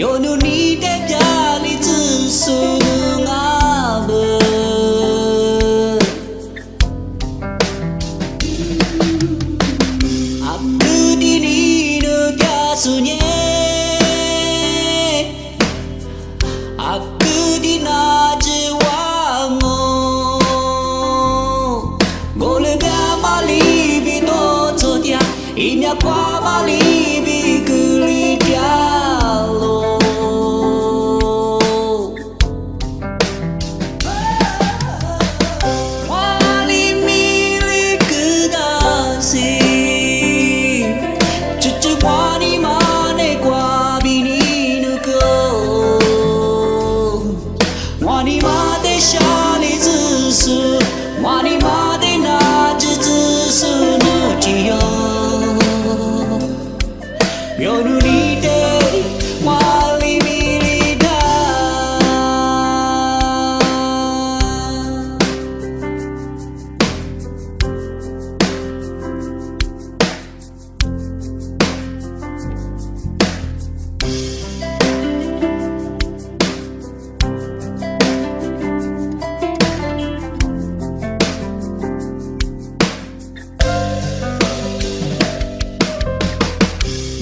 Yonu ni de jali sunu ngabe Aku dini no kasunye Aku dina jiwango Gole ga mali bito todia Inya kwa mali bi kuli dialo Wali milik kekasih Cucu wani mane kwa bini nuko Wani mate shali zusu Wani mate na jutsu no jiyo Yoru ni de wali milida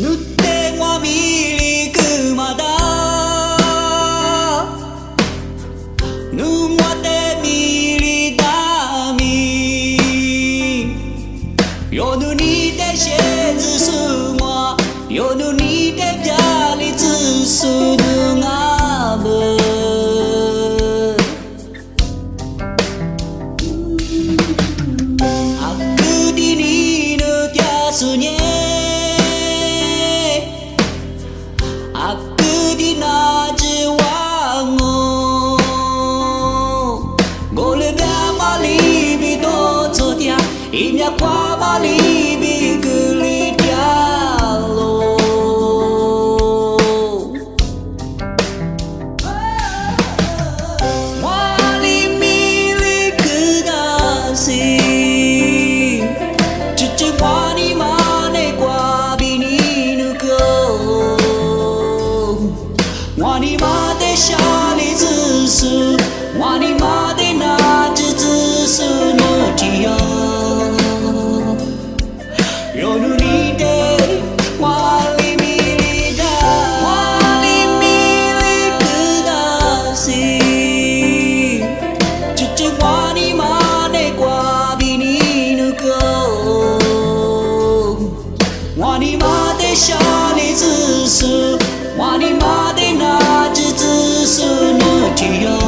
Nutte wa milik mada Numwa te milik dami Yonu ni te shezu semua Yonu ni te jali sunu ngabe Aku dini no tiasunye Aku dina jiwango Gole ga mali bito todia Inya kwa mali bi kuli dialo Wali milik kekasih Cucu wani mane kwa bini nuko Wani mate shali zusu Wani mate na jutsu no jiyo Yonu ni de wali milida Wali milik kekasih Cucu wani mane kwa bini nuko Wani mate shali zusu Wani mate na jutsu no jiyo